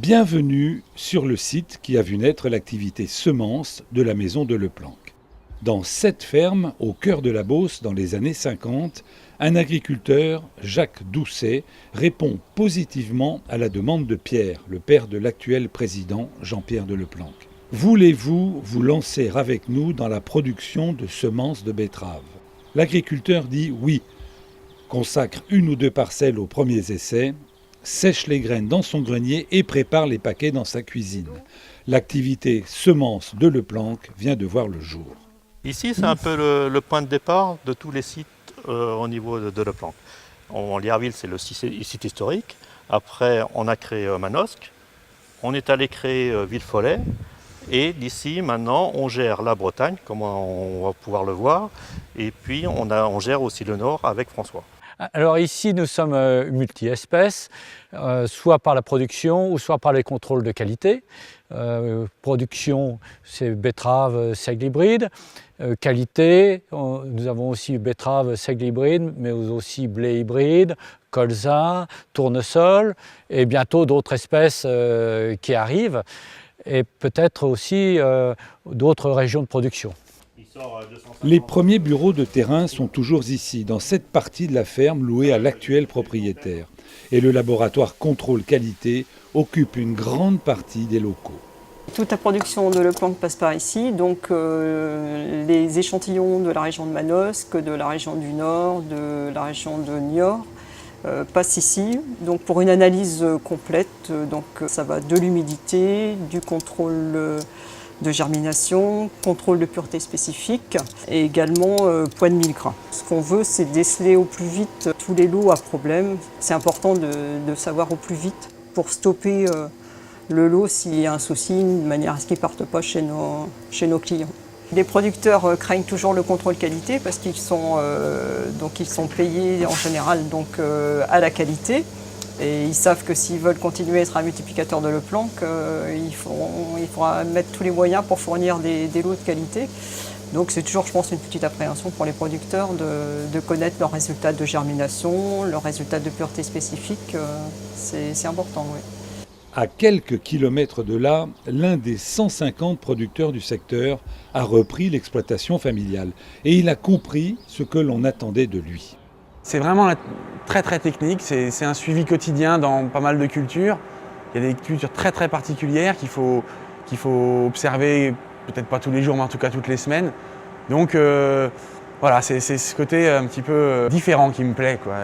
Bienvenue sur le site qui a vu naître l'activité semences de la maison de Leplanck. Dans cette ferme, au cœur de la Beauce, dans les années 50, un agriculteur, Jacques Doucet, répond positivement à la demande de Pierre, le père de l'actuel président Jean-Pierre de Leplanck. Voulez-vous vous lancer avec nous dans la production de semences de betteraves ? L'agriculteur dit oui, consacre 1 ou 2 parcelles aux premiers essais, sèche les graines dans son grenier et prépare les paquets dans sa cuisine. L'activité semences de Leplanck vient de voir le jour. Ici, c'est un peu le point de départ de tous les sites au niveau de Leplanck. Lierville, c'est le site historique. Après, on a créé Manosque. On est allé créer Villefollet. Et d'ici, maintenant, on gère la Bretagne, comme on va pouvoir le voir. Et puis, on gère aussi le Nord avec François. Alors ici, nous sommes multi-espèces, soit par la production ou soit par les contrôles de qualité. Production, c'est betterave, seigle hybride. Qualité, nous avons aussi betterave, seigle hybride, mais aussi blé hybride, colza, tournesol et bientôt d'autres espèces qui arrivent et peut-être aussi d'autres régions de production. Les premiers bureaux de terrain sont toujours ici, dans cette partie de la ferme louée à l'actuel propriétaire. Et le laboratoire contrôle qualité occupe une grande partie des locaux. Toute la production de Leplanck passe par ici, donc les échantillons de la région de Manosque, de la région du Nord, de la région de Niort passent ici. Donc pour une analyse complète, donc ça va de l'humidité, du contrôle de germination, contrôle de pureté spécifique et également poids de 1000 grains. Ce qu'on veut, c'est déceler au plus vite tous les lots à problème. C'est important de savoir au plus vite pour stopper le lot s'il y a un souci, de manière à ce qu'il ne parte pas chez nos clients. Les producteurs craignent toujours le contrôle qualité parce qu'ils sont payés en général à la qualité. Et ils savent que s'ils veulent continuer à être un multiplicateur de Leplanck, il faudra mettre tous les moyens pour fournir des lots de qualité. Donc c'est toujours, je pense, une petite appréhension pour les producteurs de connaître leurs résultats de germination, leurs résultats de pureté spécifique. C'est important, oui. À quelques kilomètres de là, l'un des 150 producteurs du secteur a repris l'exploitation familiale. Et il a compris ce que l'on attendait de lui. C'est vraiment très technique, c'est un suivi quotidien dans pas mal de cultures. Il y a des cultures très particulières qu'il faut observer, peut-être pas tous les jours, mais en tout cas toutes les semaines. Donc voilà, c'est ce côté un petit peu différent qui me plaît, quoi.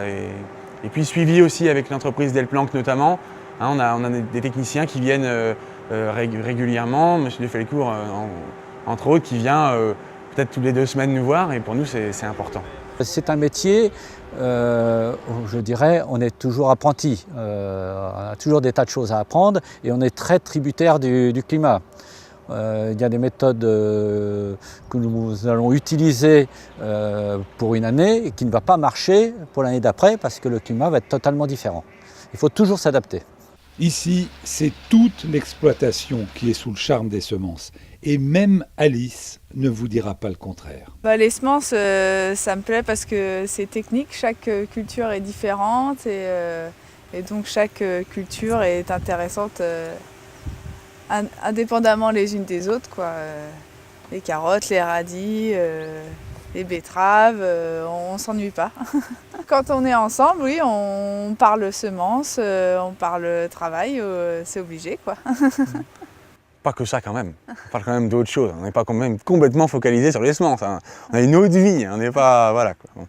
Et puis suivi aussi avec l'entreprise Delplanck notamment. Hein, on a des techniciens qui viennent régulièrement, M. de Fellecourt entre autres, qui vient peut-être toutes les 2 semaines nous voir, et pour nous c'est important. C'est un métier, je dirais, on est toujours apprenti, on a toujours des tas de choses à apprendre et on est très tributaire du climat. Il y a des méthodes que nous allons utiliser pour une année et qui ne va pas marcher pour l'année d'après parce que le climat va être totalement différent. Il faut toujours s'adapter. Ici, c'est toute l'exploitation qui est sous le charme des semences. Et même Alice ne vous dira pas le contraire. Les semences, ça me plaît parce que c'est technique, chaque culture est différente et donc chaque culture est intéressante indépendamment les unes des autres, quoi. Les carottes, les radis, les betteraves, on ne s'ennuie pas. Quand on est ensemble, oui, on parle semences, on parle travail, c'est obligé, quoi. Pas que ça quand même, on parle quand même d'autres choses, on n'est pas quand même complètement focalisé sur les semences, hein. On a une autre vie, on n'est pas... voilà, quoi.